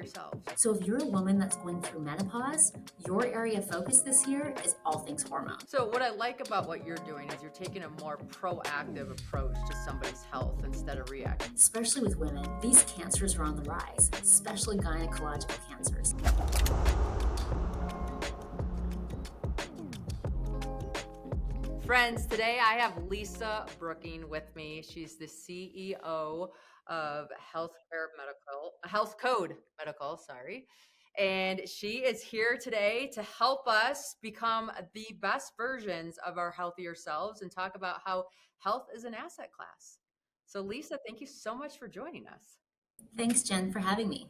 yourself. So if you're a woman that's going through menopause, your area of focus this year is all things hormones. So what I like about what you're doing is you're taking a more proactive approach to somebody's health instead of reacting. Especially with women, these cancers are on the rise, especially gynecological cancers. Friends, today I have Lisa Brooking with me. She's the CEO of HealthCode Medical, sorry. And she is here today to help us become the best versions of our healthier selves and talk about how health is an asset class. So Lisa, thank you so much for joining us. Thanks, Jen, for having me.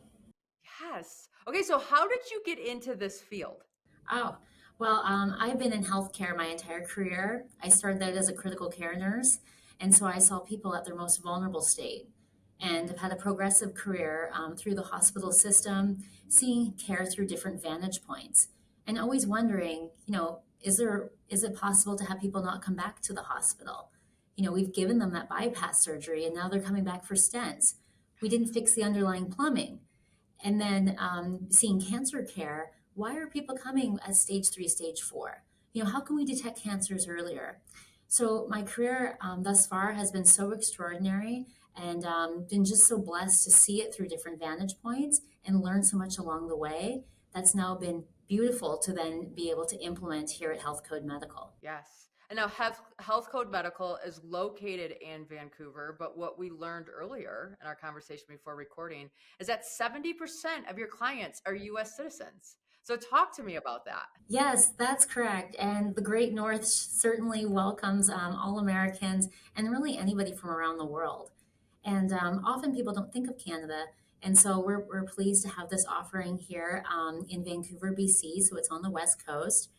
Yes. Okay, so how did you get into this field? I've been in healthcare my entire career. I started out as a critical care nurse, and so I saw people at their most vulnerable state. And I've had a progressive career through the hospital system, seeing care through different vantage points, and always wondering, is it possible to have people not come back to the hospital? We've given them that bypass surgery, and now they're coming back for stents. We didn't fix the underlying plumbing. And then seeing cancer care, why are people coming at stage 3, stage 4? How can we detect cancers earlier? So my career thus far has been so extraordinary, and been just so blessed to see it through different vantage points and learn so much along the way. That's now been beautiful to then be able to implement here at HealthCode Medical. Yes. And now HealthCode Medical is located in Vancouver, but what we learned earlier in our conversation before recording is that 70% of your clients are US citizens. So talk to me about that. Yes, that's correct. And the Great North certainly welcomes all Americans and really anybody from around the world. And often people don't think of Canada. And so we're pleased to have this offering here in Vancouver, BC. So it's on the West Coast.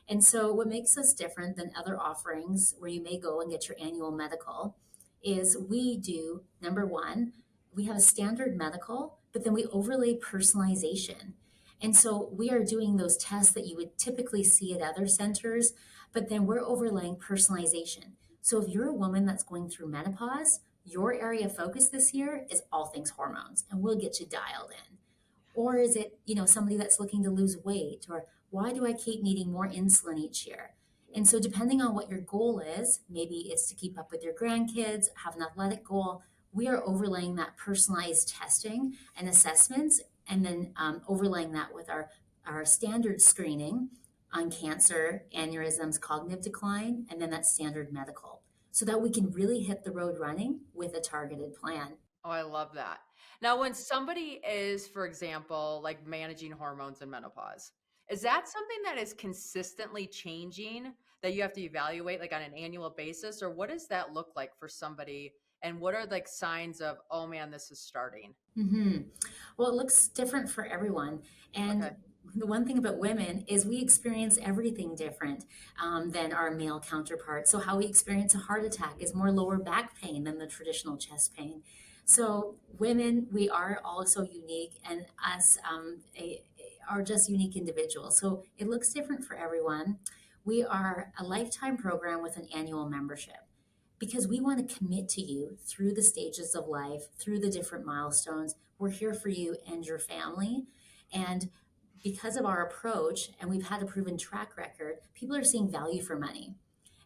And so what makes us different than other offerings where you may go and get your annual medical is we do, number one, we have a standard medical, but then we overlay personalization. And so we are doing those tests that you would typically see at other centers, but then we're overlaying personalization. So if you're a woman that's going through menopause, your area of focus this year is all things hormones, and we'll get you dialed in. Or is it, somebody that's looking to lose weight, or why do I keep needing more insulin each year? And so depending on what your goal is, maybe it's to keep up with your grandkids, have an athletic goal, we are overlaying that personalized testing and assessments, and then overlaying that with our standard screening on cancer, aneurysms, cognitive decline, and then that standard medical, so that we can really hit the road running with a targeted plan. Oh, I love that. Now, when somebody is, for example, like managing hormones in menopause, is that something that is consistently changing that you have to evaluate like on an annual basis? Or what does that look like for somebody? And what are like signs of, oh man, this is starting? Mm-hmm. Well, it looks different for everyone. And Okay. the one thing about women is we experience everything different than our male counterparts. So how we experience a heart attack is more lower back pain than the traditional chest pain. So women, we are also unique, and us are just unique individuals. So it looks different for everyone. We are a lifetime program with an annual membership, because we want to commit to you through the stages of life, through the different milestones. We're here for you and your family. And because of our approach, and we've had a proven track record, people are seeing value for money.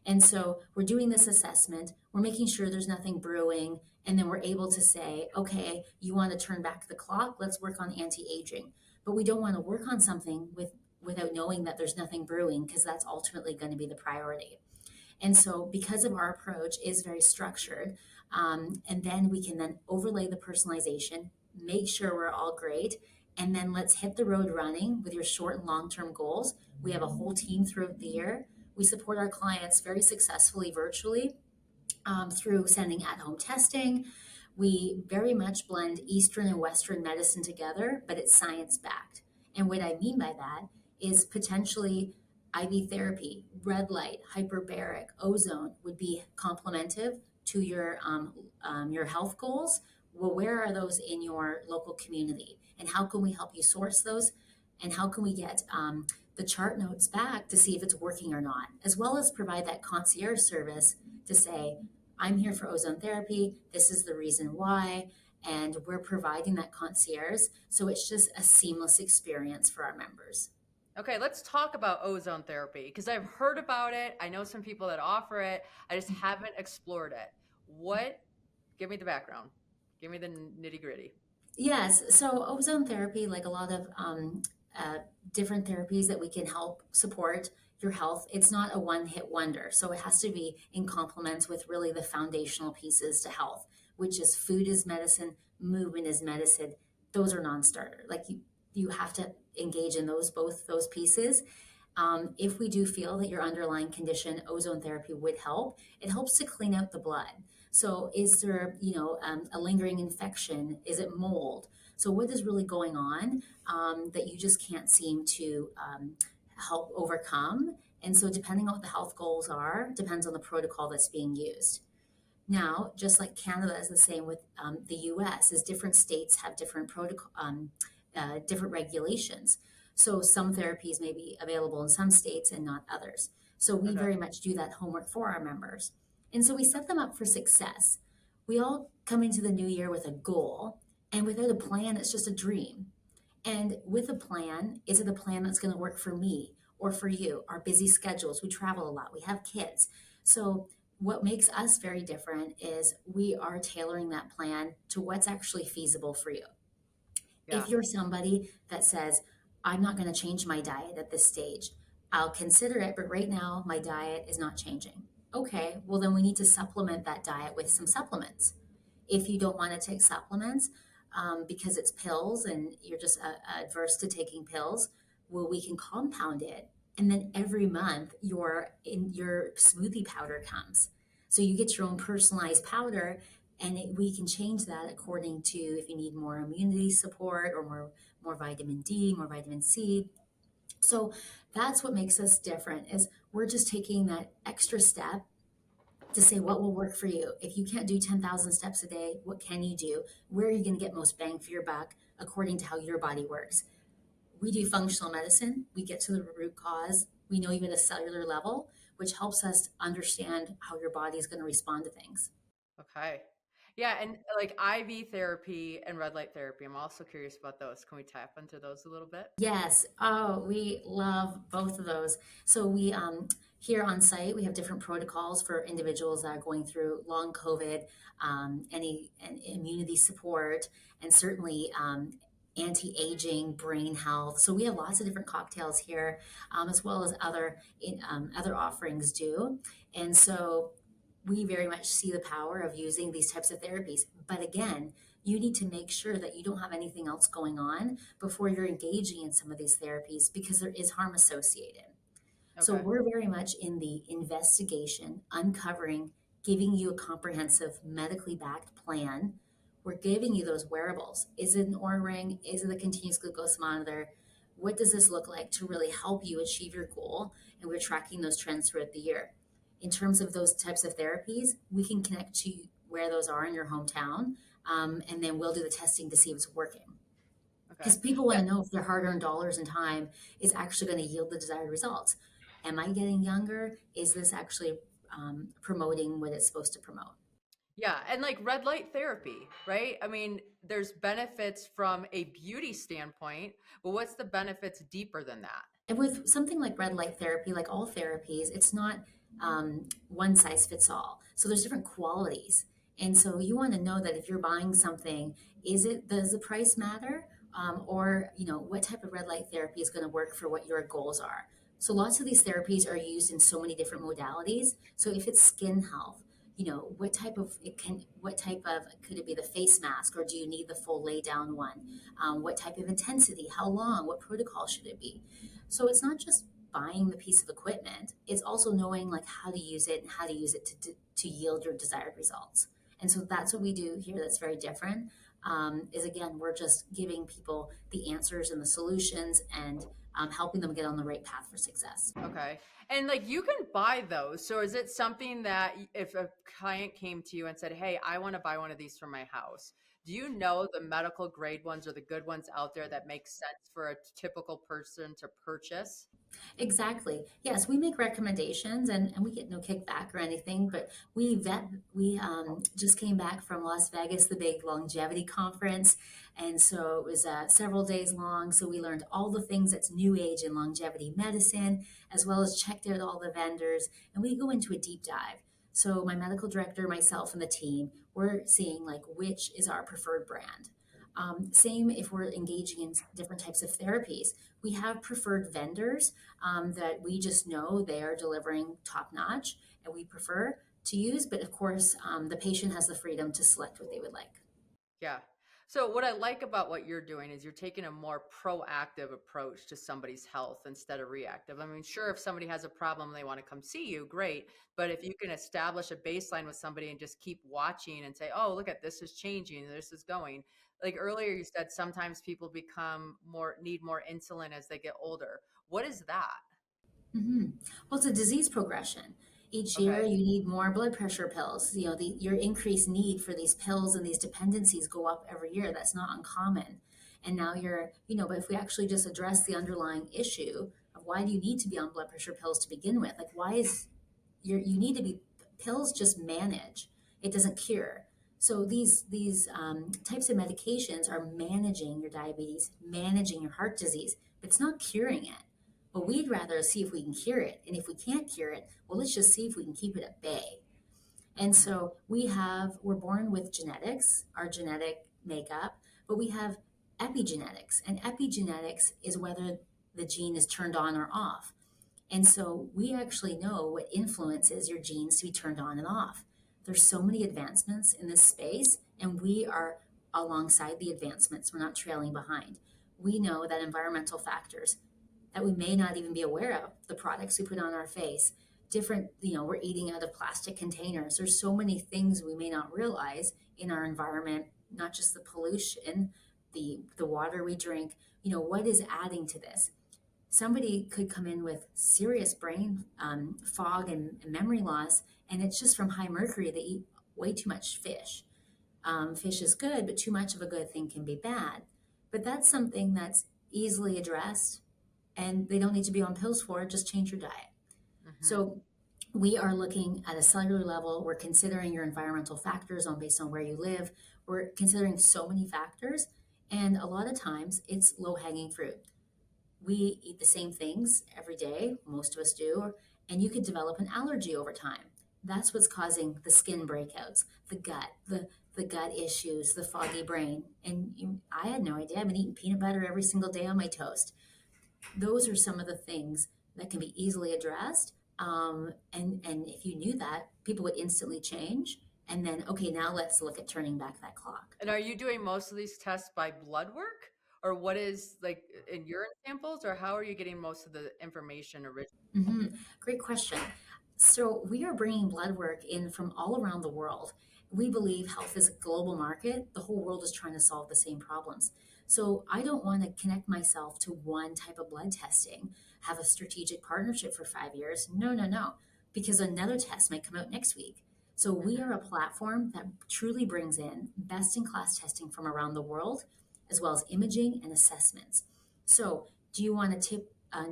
And so we're doing this assessment, we're making sure there's nothing brewing, and then we're able to say, okay, you want to turn back the clock, let's work on anti-aging. But we don't want to work on something without knowing that there's nothing brewing, because that's ultimately going to be the priority. And so because of our approach is very structured, and then we can then overlay the personalization, make sure we're all great, and then let's hit the road running with your short and long-term goals. We have a whole team throughout the year. We support our clients very successfully virtually through sending at-home testing. We very much blend Eastern and Western medicine together, but it's science-backed. And what I mean by that is potentially IV therapy, red light, hyperbaric, ozone would be complementive to your health goals. Well, where are those in your local community? And how can we help you source those? And how can we get the chart notes back to see if it's working or not, as well as provide that concierge service to say, I'm here for ozone therapy. This is the reason why. and we're providing that concierge. So it's just a seamless experience for our members. Okay, let's talk about ozone therapy because I've heard about it. I know some people that offer it. I just haven't explored it. What? Give me the background. Give me the nitty gritty. Yes, so ozone therapy, like a lot of uh, different therapies that we can help support your health, it's not a one hit wonder. So it has to be in complements with really the foundational pieces to health, which is food is medicine, movement is medicine. Those are non-starter. Like you have to engage in both those pieces. If we do feel that your underlying condition, ozone therapy would help. It helps to clean out the blood. So, is there, a lingering infection? Is it mold? So, what is really going on that you just can't seem to help overcome? And so, depending on what the health goals are, depends on the protocol that's being used. Now, just like Canada is the same with the US, is different states have different protocol, different regulations. So some therapies may be available in some states and not others. So we Okay. very much do that homework for our members. And so we set them up for success. We all come into the new year with a goal, and without a plan, it's just a dream. And with a plan, is it a plan that's going to work for me or for you? Our busy schedules, we travel a lot, we have kids. So, what makes us very different is we are tailoring that plan to what's actually feasible for you. Yeah. If you're somebody that says, I'm not going to change my diet at this stage, I'll consider it, but right now my diet is not changing. Okay, well, then we need to supplement that diet with some supplements. If you don't want to take supplements because it's pills and you're just adverse to taking pills, well, we can compound it. And then every month your smoothie powder comes. So you get your own personalized powder, and we can change that according to if you need more immunity support or more vitamin D, more vitamin C. So that's what makes us different is we're just taking that extra step to say what will work for you. If you can't do 10,000 steps a day, what can you do? Where are you going to get most bang for your buck according to how your body works? We do functional medicine. We get to the root cause. We know you at a cellular level, which helps us understand how your body is going to respond to things. Okay. Yeah, and like IV therapy and red light therapy. I'm also curious about those. Can we tap into those a little bit? Yes. Oh, we love both of those. So we here on site we have different protocols for individuals that are going through long COVID, any and immunity support, and certainly anti-aging, brain health. So we have lots of different cocktails here, as well as other offerings do. And so we very much see the power of using these types of therapies. But again, you need to make sure that you don't have anything else going on before you're engaging in some of these therapies because there is harm associated. So Okay. we're very much in the investigation, uncovering, giving you a comprehensive medically backed plan. We're giving you those wearables. Is it an Oura ring? Is it a continuous glucose monitor? What does this look like to really help you achieve your goal? And we're tracking those trends throughout the year. In terms of those types of therapies, we can connect to where those are in your hometown, and then we'll do the testing to see if it's working. Okay. Because people want Yeah. to know if their hard-earned dollars and time is actually going to yield the desired results. Am I getting younger? Is this actually promoting what it's supposed to promote? Yeah, and like red light therapy, right? I mean, there's benefits from a beauty standpoint, but what's the benefits deeper than that? And with something like red light therapy, like all therapies, it's not one size fits all. So there's different qualities. And so you want to know that if you're buying something, does the price matter? Or, what type of red light therapy is going to work for what your goals are? So lots of these therapies are used in so many different modalities. So if it's skin health, what type of, could it be the face mask or do you need the full lay down one? What type of intensity? How long? What protocol should it be? So it's not just buying the piece of equipment, it's also knowing like how to use it and how to use it to yield your desired results. And so that's what we do here that's very different. Is again, we're just giving people the answers and the solutions and helping them get on the right path for success. Okay. And like you can buy those. So is it something that if a client came to you and said, "Hey, I want to buy one of these for my house." Do you know the medical grade ones or the good ones out there that make sense for a typical person to purchase? Exactly. Yes, we make recommendations and we get no kickback or anything, but we just came back from Las Vegas, the big longevity conference. And so it was several days long. So we learned all the things that's new age in longevity medicine, as well as checked out all the vendors. And we go into a deep dive. So my medical director, myself, and the team, we're seeing like which is our preferred brand. Same if we're engaging in different types of therapies. We have preferred vendors that we just know they are delivering top notch and we prefer to use. But of course, the patient has the freedom to select what they would like. Yeah. So what I like about what you're doing is you're taking a more proactive approach to somebody's health instead of reactive. I mean, sure, if somebody has a problem and they want to come see you, great. But if you can establish a baseline with somebody and just keep watching and say, oh, look at this is changing, this is going. Like earlier you said sometimes people become more need more insulin as they get older. What is that? hmm Well, it's a disease progression. Each year, Okay. you need more blood pressure pills. Your increased need for these pills and these dependencies go up every year. That's not uncommon. And now but if we actually just address the underlying issue of why do you need to be on blood pressure pills to begin with? Like, why is you need to be pills just manage. It doesn't cure. So these types of medications are managing your diabetes, managing your heart disease, but it's not curing it. But we'd rather see if we can cure it. And if we can't cure it, well, let's just see if we can keep it at bay. And Mhm. so we're born with genetics, our genetic makeup, but we have epigenetics. And epigenetics is whether the gene is turned on or off. And so we actually know what influences your genes to be turned on and off. There's so many advancements in this space, and we are alongside the advancements. We're not trailing behind. We know that environmental factors that we may not even be aware of, the products we put on our face, we're eating out of plastic containers. There's so many things we may not realize in our environment, not just the pollution, the water we drink, what is adding to this? Somebody could come in with serious brain fog and memory loss, and it's just from high mercury. They eat way too much fish. Fish is good, but too much of a good thing can be bad. But that's something that's easily addressed, and they don't need to be on pills for it. Just change your diet. Mhm. So we are looking at a cellular level. We're considering your environmental factors based on where you live. We're considering so many factors, and a lot of times it's low hanging fruit. We eat the same things every day, most of us do, and you could develop an allergy over time. That's what's causing the skin breakouts, the gut issues, the foggy brain. I had no idea. I've been eating peanut butter every single day on my toast. Those are some of the things that can be easily addressed. And if you knew that, people would instantly change. And then, okay, now let's look at turning back that clock. And are you doing most of these tests by blood work? Or what is like in urine samples? Or how are you getting most of the information originally? hmm Great question. So, we are bringing blood work in from all around the world. We believe health is a global market. The whole world is trying to solve the same problems. So, I don't want to connect myself to one type of blood testing, have a strategic partnership for 5 years. No, no, no, because another test might come out next week. So, we are a platform that truly brings in best in class testing from around the world, as well as imaging and assessments. So, do you want to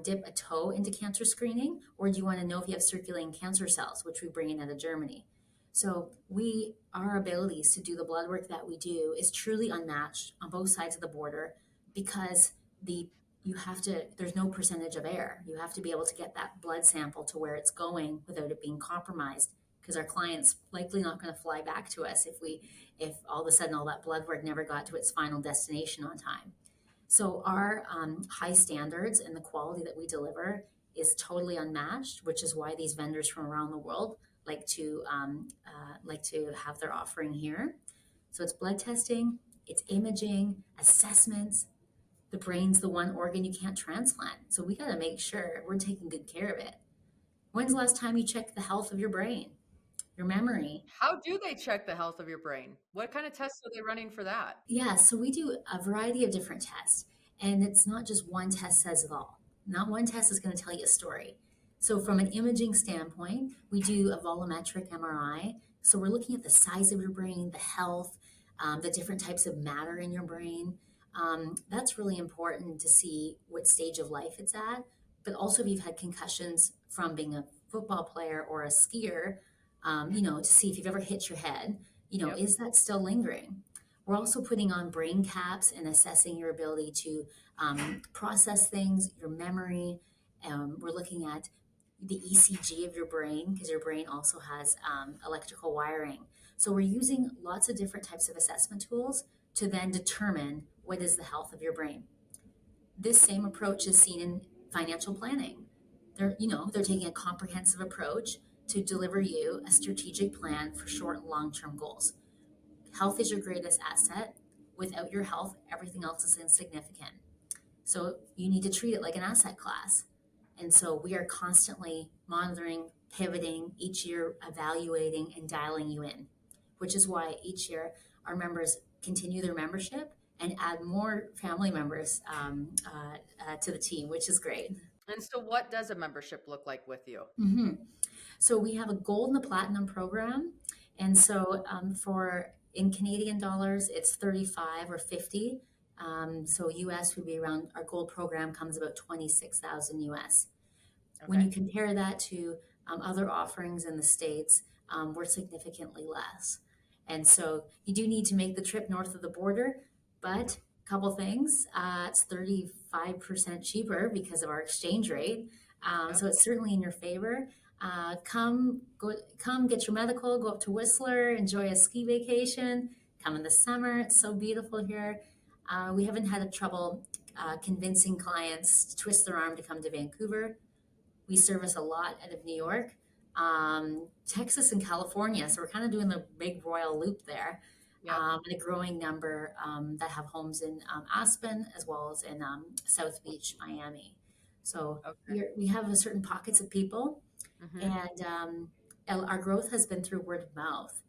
dip a toe into cancer screening, or do you want to know if you have circulating cancer cells, which we bring in out of Germany? So our abilities to do the blood work that we do is truly unmatched on both sides of the border because the you have to there's no percentage of error. You have to be able to get that blood sample to where it's going without it being compromised because our clients likely not going to fly back to us if all of a sudden all that blood work never got to its final destination on time. So our high standards and the quality that we deliver is totally unmatched, which is why these vendors from around the world like to have their offering here. So it's blood testing, it's imaging, assessments. The brain's the one organ you can't transplant, so we got to make sure we're taking good care of it. When's the last time you checked the health of your brain, your memory? How do they check the health of your brain? What kind of tests are they running for that? Yeah, so we do a variety of different tests, and it's not just one test says it all. Not one test is going to tell you a story. So, from an imaging standpoint, we do a volumetric MRI. So, we're looking at the size of your brain, the health, the different types of matter in your brain. That's really important to see what stage of life it's at. but also if you've had concussions from being a football player or a skier, to see if you've ever hit your head, Yep. is that still lingering? We're also putting on brain caps and assessing your ability to process things, your memory. We're looking at the ECG of your brain because your brain also has electrical wiring. So we're using lots of different types of assessment tools to then determine what is the health of your brain. This same approach is seen in financial planning. They're taking a comprehensive approach to deliver you a strategic plan for short and long-term goals. Health is your greatest asset. Without your health, everything else is insignificant. So you need to treat it like an asset class. And so we are constantly monitoring, pivoting, each year evaluating and dialing you in, which is why each year our members continue their membership and add more family members to the team, which is great. And so what does a membership look like with you? Mm-hmm. So we have a gold and a platinum program. And so for in Canadian dollars, it's 35 or 50. So US would be around, our gold program comes about 26,000 US. When Okay. you compare that to other offerings in the States, we're significantly less. And so you do need to make the trip north of the border, but a couple things. It's 35% cheaper because of our exchange rate. Yep. So it's certainly in your favor. Come get your medical, go up to Whistler, enjoy a ski vacation. Come in the summer, it's so beautiful here. We haven't had a trouble convincing clients to twist their arm to come to Vancouver. We service a lot out of New York, Texas, and California. So we're kind of doing the big royal loop there. Yep. And a growing number that have homes in Aspen as well as in South Beach, Miami. So Okay. we have a certain pockets of people, Hmm. and our growth has been through word of mouth.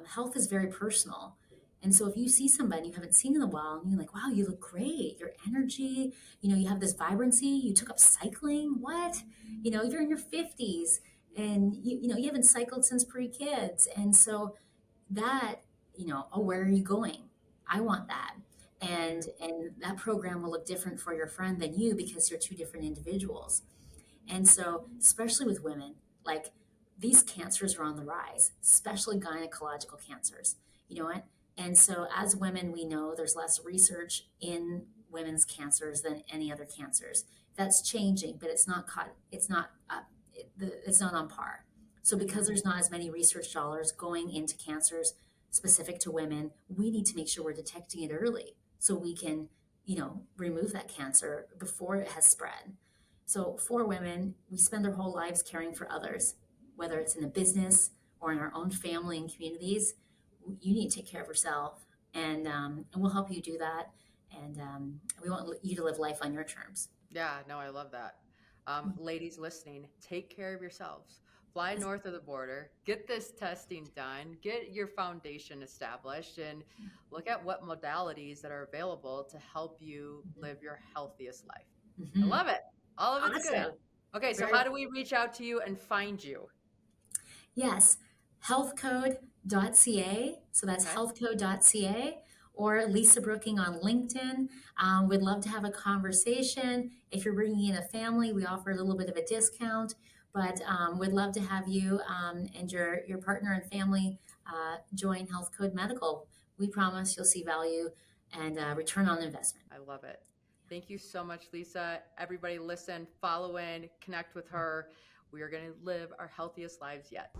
Health is very personal. And so if you see somebody you haven't seen in a while and you're like, wow, you look great, your energy, you have this vibrancy, you took up cycling, what? You're in your 50s and you haven't cycled since pre-kids. And so that, oh, where are you going? I want that. And that program will look different for your friend than you because you're two different individuals. And so, especially with women, like these cancers are on the rise, especially gynecological cancers. You know what? And so, as women, we know there's less research in women's cancers than any other cancers. That's changing, but it's not caught. It's not on par. So, because Hmm. there's not as many research dollars going into cancers specific to women, we need to make sure we're detecting it early so we can, remove that cancer before it has spread. So for women, we spend our whole lives caring for others, whether it's in a business or in our own family and communities. You need to take care of yourself, and we'll help you do that. And we want you to live life on your terms. Yeah, no, I love that. Ladies listening, take care of yourselves. Fly north of the border, get this testing done, get your foundation established, and look at what modalities that are available to help you live your healthiest life. I Mhm. love it. All of it's good. Awesome. Okay, so Very how do we reach out to you and find you? Yes, healthcode.ca. So that's Okay. healthcode.ca or Lisa Brooking on LinkedIn. We'd love to have a conversation. If you're bringing in a family, we offer a little bit of a discount, but we'd love to have you and your partner and family join HealthCode Medical. We promise you'll see value and return on investment. I love it. Thank you so much, Lisa. Everybody listen, follow in, connect with her. We are going to live our healthiest lives yet.